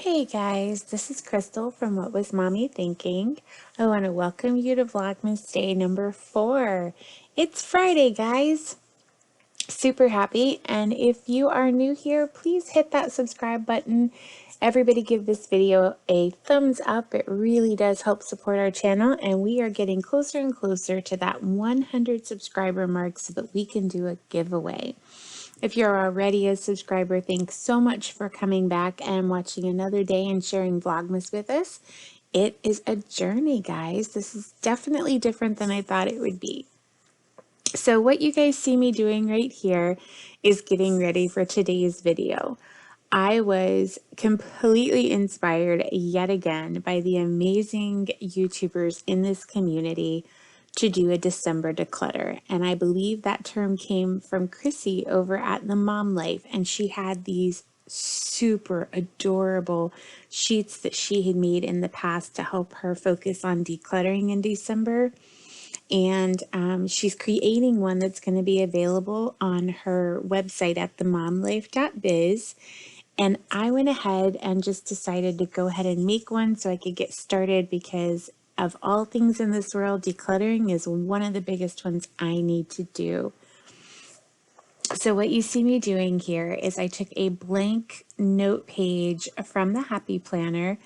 Hey guys, this is Crystal from What Was Mommy Thinking? I want to welcome you to Vlogmas Day number 4. It's Friday, guys. Super happy. And if you are new here, please hit that subscribe button. Everybody give this video a thumbs up. It really does help support our channel. And we are getting closer and closer to that 100 subscriber mark so that we can do a giveaway. If you're already a subscriber, thanks so much for coming back and watching another day and sharing Vlogmas with us. It is a journey, guys. This is definitely different than I thought it would be. So what you guys see me doing right here is getting ready for today's video. I was completely inspired yet again by the amazing YouTubers in this community to do a December declutter. And I believe that term came from Chrissy over at the Mom Life. And she had these super adorable sheets that she had made in the past to help her focus on decluttering in December. And she's creating one that's going to be available on her website at themomlife.biz. And I went ahead and just decided to go ahead and make one so I could get started, because of all things in this world, decluttering is one of the biggest ones I need to do. So what you see me doing here is I took a blank note page from the Happy Planner,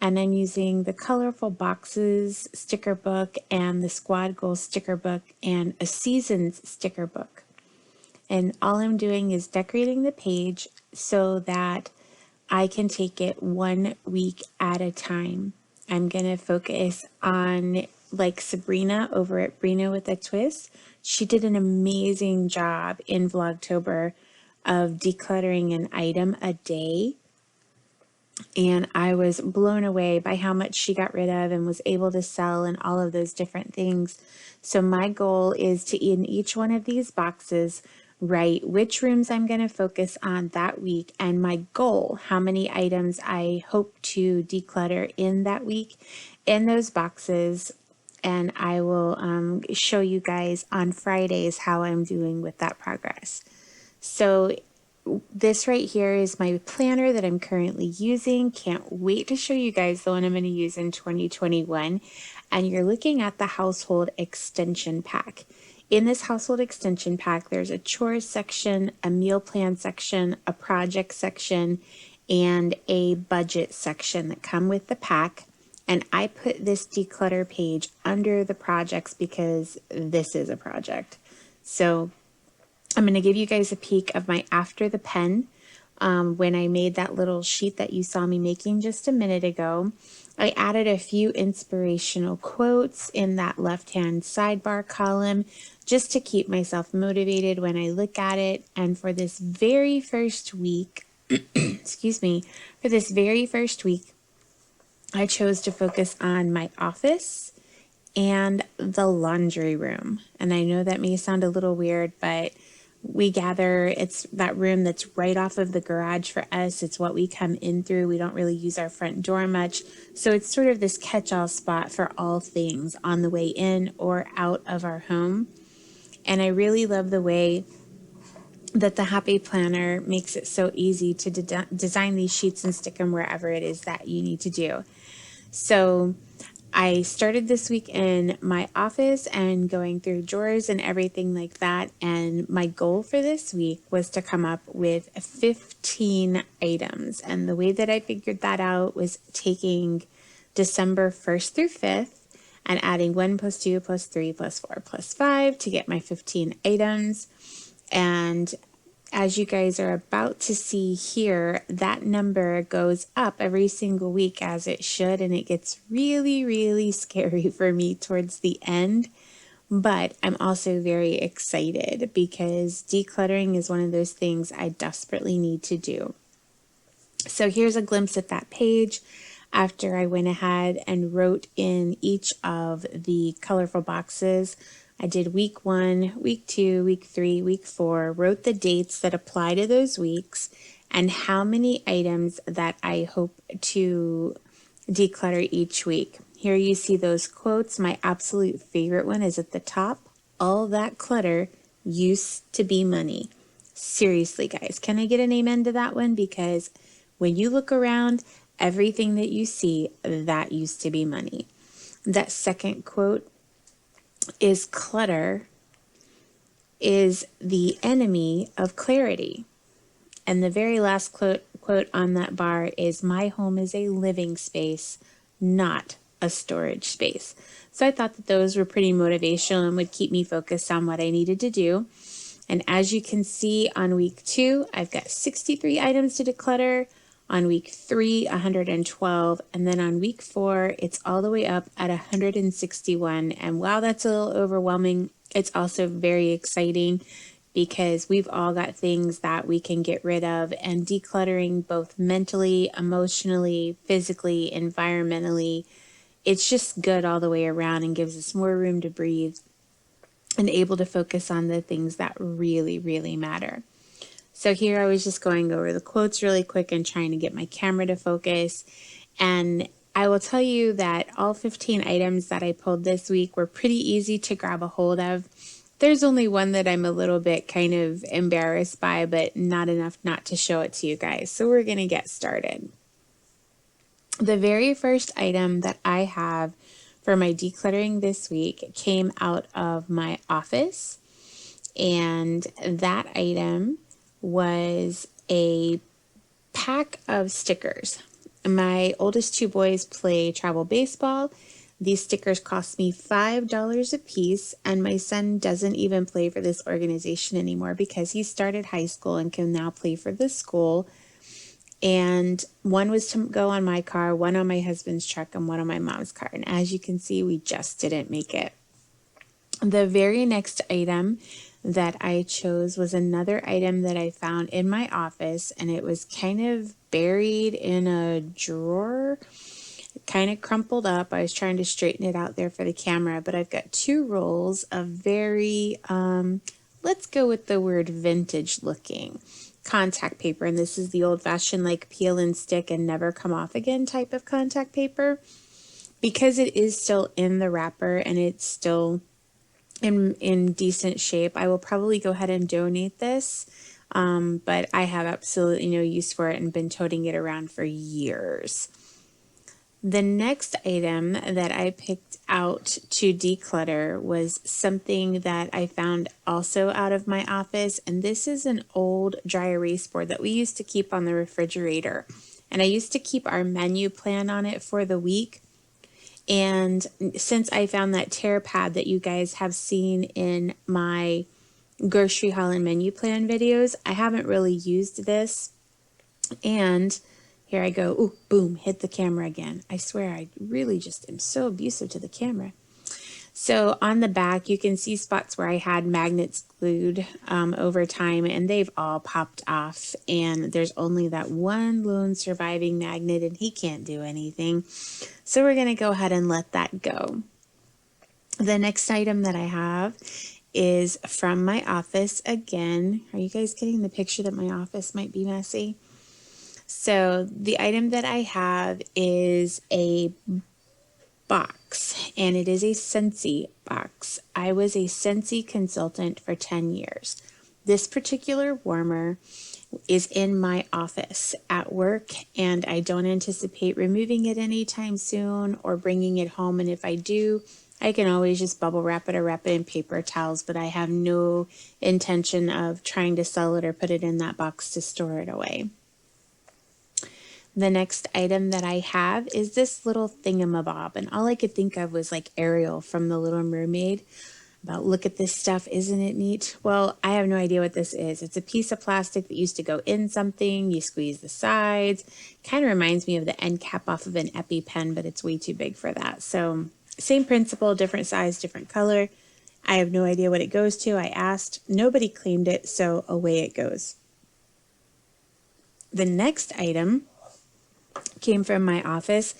and I'm using the Colorful Boxes sticker book and the Squad Goals sticker book and a Seasons sticker book. And all I'm doing is decorating the page so that I can take it 1 week at a time. I'm going to focus on, like Sabrina over at Brina with a Twist. She did an amazing job in Vlogtober of decluttering an item a day. And I was blown away by how much she got rid of and was able to sell and all of those different things. So my goal is to, in each one of these boxes, write which rooms I'm going to focus on that week and my goal, how many items I hope to declutter in that week in those boxes. And I will show you guys on Fridays how I'm doing with that progress. So this right here is my planner that I'm currently using. Can't wait to show you guys the one I'm going to use in 2021. And you're looking at the household extension pack. In this household extension pack, there's a chores section, a meal plan section, a project section, and a budget section that come with the pack. And I put this declutter page under the projects because this is a project. So I'm going to give you guys a peek of my after the pen. When I made that little sheet that you saw me making just a minute ago, I added a few inspirational quotes in that left-hand sidebar column just to keep myself motivated when I look at it. And for this very first week, excuse me, for this very first week, I chose to focus on my office and the laundry room. And I know that may sound a little weird, but we gather, it's that room that's right off of the garage for us. It's what we come in through. We don't really use our front door much. So it's sort of this catch-all spot for all things on the way in or out of our home. And I really love the way that the Happy Planner makes it so easy to design these sheets and stick them wherever it is that you need to do. So I started this week in my office and going through drawers and everything like that. And my goal for this week was to come up with 15 items. And the way that I figured that out was taking December 1st through 5th and adding 1 plus 2 plus 3 plus 4 plus 5 to get my 15 items. And as you guys are about to see here, that number goes up every single week, as it should, and it gets really, really scary for me towards the end. But I'm also very excited because decluttering is one of those things I desperately need to do. So here's a glimpse at that page after I went ahead and wrote in each of the colorful boxes. I did week 1, week 2, week 3, week 4, wrote the dates that apply to those weeks and how many items that I hope to declutter each week. Here you see those quotes. My absolute favorite one is at the top. All that clutter used to be money. Seriously, guys, can I get an amen to that one? Because when you look around, everything that you see, that used to be money. That second quote is clutter is the enemy of clarity. And the very last quote on that bar is, my home is a living space, not a storage space. So I thought that those were pretty motivational and would keep me focused on what I needed to do. And as you can see, on week 2, I've got 63 items to declutter. On week 3, 112. And then on week 4, it's all the way up at 161. And while that's a little overwhelming, it's also very exciting because we've all got things that we can get rid of, and decluttering both mentally, emotionally, physically, environmentally, it's just good all the way around and gives us more room to breathe and able to focus on the things that really, really matter. So here I was just going over the quotes really quick and trying to get my camera to focus. And I will tell you that all 15 items that I pulled this week were pretty easy to grab a hold of. There's only one that I'm a little bit kind of embarrassed by, but not enough not to show it to you guys. So we're going to get started. The very first item that I have for my decluttering this week came out of my office, and that item was a pack of stickers. My oldest 2 boys play travel baseball. These stickers cost me $5 a piece, and my son doesn't even play for this organization anymore because he started high school and can now play for this school. And one was to go on my car, one on my husband's truck, and one on my mom's car. And as you can see, we just didn't make it. The very next item that I chose was another item that I found in my office, and it was kind of buried in a drawer, kind of crumpled up. I was trying to straighten it out there for the camera, but I've got 2 rolls of very, let's go with the word vintage looking contact paper. And this is the old fashioned like peel and stick and never come off again type of contact paper. Because it is still in the wrapper and it's still in decent shape, I will probably go ahead and donate this. But I have absolutely no use for it and been toting it around for years. The next item that I picked out to declutter was something that I found also out of my office, and this is an old dry erase board that we used to keep on the refrigerator. And I used to keep our menu plan on it for the week. And since I found that tear pad that you guys have seen in my grocery haul and menu plan videos, I haven't really used this. And here I go. Ooh, boom, hit the camera again. I swear I really just am so abusive to the camera. So on the back, you can see spots where I had magnets glued over time, and they've all popped off. And there's only that one lone surviving magnet, and he can't do anything. So we're going to go ahead and let that go. The next item that I have is from my office again. Are you guys getting the picture that my office might be messy? So the item that I have is a box, and it is a Scentsy box. I was a Scentsy consultant for 10 years. This particular warmer is in my office at work, and I don't anticipate removing it anytime soon or bringing it home. And if I do, I can always just bubble wrap it or wrap it in paper towels, but I have no intention of trying to sell it or put it in that box to store it away. The next item that I have is this little thingamabob, and all I could think of was like Ariel from The Little Mermaid. About, look at this stuff, isn't it neat? Well, I have no idea what this is. It's a piece of plastic that used to go in something. You squeeze the sides. Kind of reminds me of the end cap off of an EpiPen, but it's way too big for that. So same principle, different size, different color. I have no idea what it goes to. I asked. Nobody claimed it, so away it goes. The next item came from my office,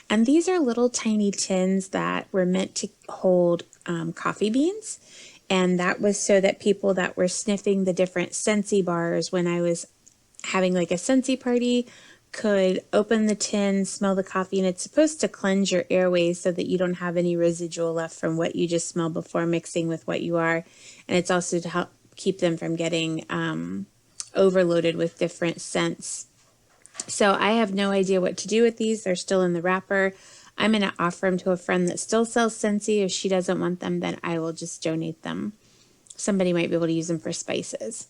and these are little tiny tins that were meant to hold coffee beans, and that was so that people that were sniffing the different Scentsy bars when I was having like a Scentsy party could open the tin, smell the coffee, and it's supposed to cleanse your airways so that you don't have any residual left from what you just smelled before mixing with what you are, and it's also to help keep them from getting overloaded with different scents So I have no idea what to do with these. They're still in the wrapper. I'm going to offer them to a friend that still sells Scentsy. If she doesn't want them, then I will just donate them. Somebody might be able to use them for spices.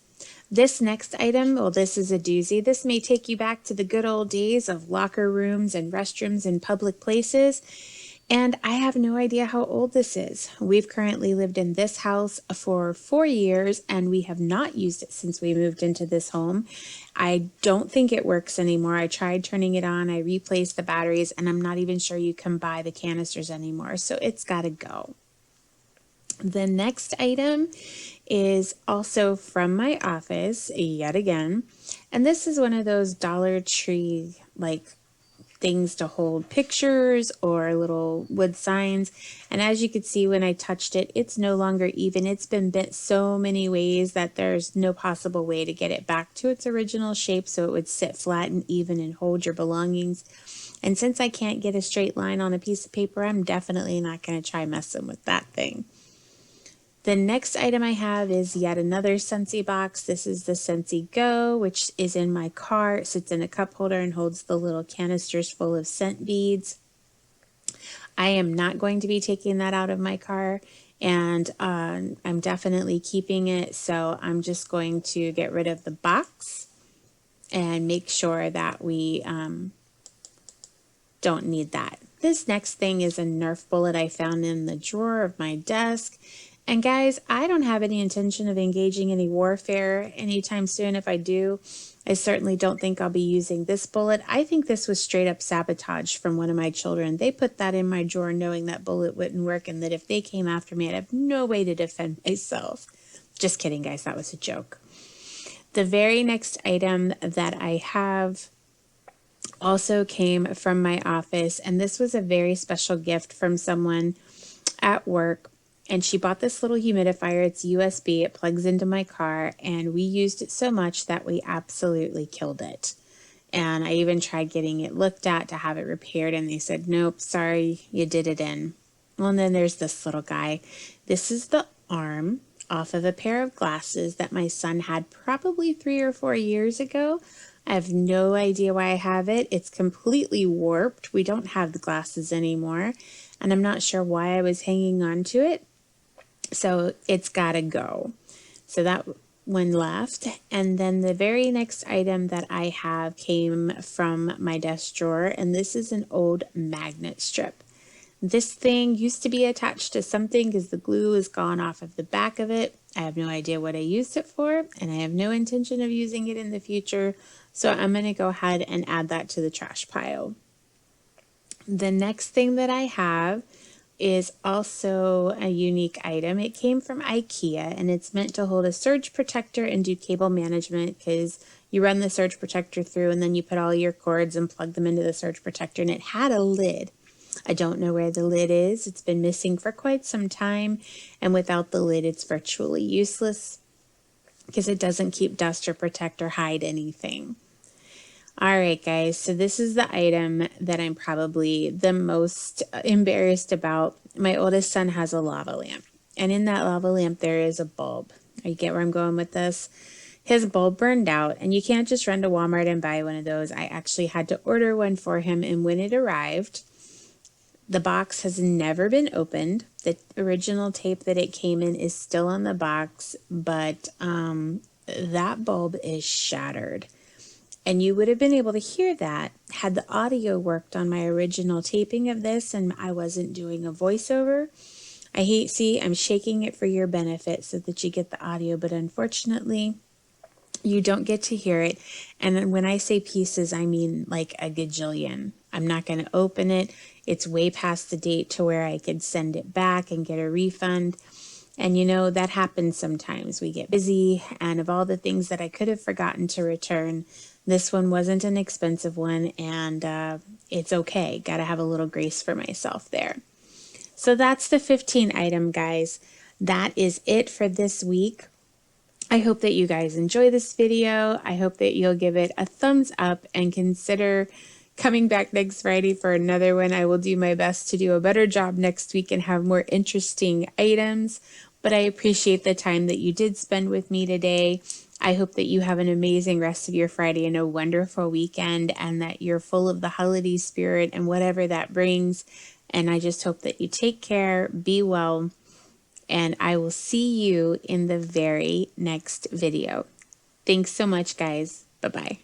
This next item, well, this is a doozy. This may take you back to the good old days of locker rooms and restrooms in public places. And I have no idea how old this is. We've currently lived in this house for 4 years and we have not used it since we moved into this home. I don't think it works anymore. I tried turning it on, I replaced the batteries, and I'm not even sure you can buy the canisters anymore. So it's got to go. The next item is also from my office yet again. And this is one of those Dollar Tree like things to hold pictures or little wood signs. And as you could see when I touched it, it's no longer even. It's been bent so many ways that there's no possible way to get it back to its original shape so it would sit flat and even and hold your belongings. And since I can't get a straight line on a piece of paper, I'm definitely not going to try messing with that thing. The next item I have is yet another Scentsy box. This is the Scentsy Go, which is in my car. It sits in a cup holder and holds the little canisters full of scent beads. I am not going to be taking that out of my car, and I'm definitely keeping it. So I'm just going to get rid of the box and make sure that we don't need that. This next thing is a Nerf bullet I found in the drawer of my desk. And guys, I don't have any intention of engaging any warfare anytime soon. If I do, I certainly don't think I'll be using this bullet. I think this was straight up sabotage from one of my children. They put that in my drawer knowing that bullet wouldn't work and that if they came after me, I'd have no way to defend myself. Just kidding, guys. That was a joke. The very next item that I have also came from my office, and this was a very special gift from someone at work. And she bought this little humidifier. It's USB. It plugs into my car, and we used it so much that we absolutely killed it. And I even tried getting it looked at to have it repaired, and they said, nope, sorry, you did it in. Well, and then there's this little guy. This is the arm off of a pair of glasses that my son had probably 3 or 4 years ago. I have no idea why I have it. It's completely warped. We don't have the glasses anymore, and I'm not sure why I was hanging on to it. So it's got to go. So that one left. And then the very next item that I have came from my desk drawer, and this is an old magnet strip. This thing used to be attached to something because the glue is gone off of the back of it. I have no idea what I used it for, and I have no intention of using it in the future. So I'm going to go ahead and add that to the trash pile. The next thing that I have is also a unique item. It came from IKEA, and it's meant to hold a surge protector and do cable management because you run the surge protector through and then you put all your cords and plug them into the surge protector, and it had a lid. I don't know where the lid is. It's been missing for quite some time, and without the lid it's virtually useless because it doesn't keep dust or protect or hide anything. All right, guys, so this is the item that I'm probably the most embarrassed about. My oldest son has a lava lamp, and in that lava lamp there is a bulb. You get where I'm going with this? His bulb burned out, and you can't just run to Walmart and buy one of those. I actually had to order one for him, and when it arrived, the box has never been opened. The original tape that it came in is still on the box, but that bulb is shattered. And you would have been able to hear that had the audio worked on my original taping of this and I wasn't doing a voiceover. I'm shaking it for your benefit so that you get the audio, but unfortunately, you don't get to hear it. And when I say pieces, I mean like a gajillion. I'm not going to open it. It's way past the date to where I could send it back and get a refund. And you know, that happens sometimes. We get busy, and of all the things that I could have forgotten to return, this one wasn't an expensive one, and it's okay. Got to have a little grace for myself there. So that's the 15 item, guys. That is it for this week. I hope that you guys enjoy this video. I hope that you'll give it a thumbs up and consider coming back next Friday for another one. I will do my best to do a better job next week and have more interesting items. But I appreciate the time that you did spend with me today. I hope that you have an amazing rest of your Friday and a wonderful weekend, and that you're full of the holiday spirit and whatever that brings. And I just hope that you take care, be well, and I will see you in the very next video. Thanks so much, guys. Bye-bye.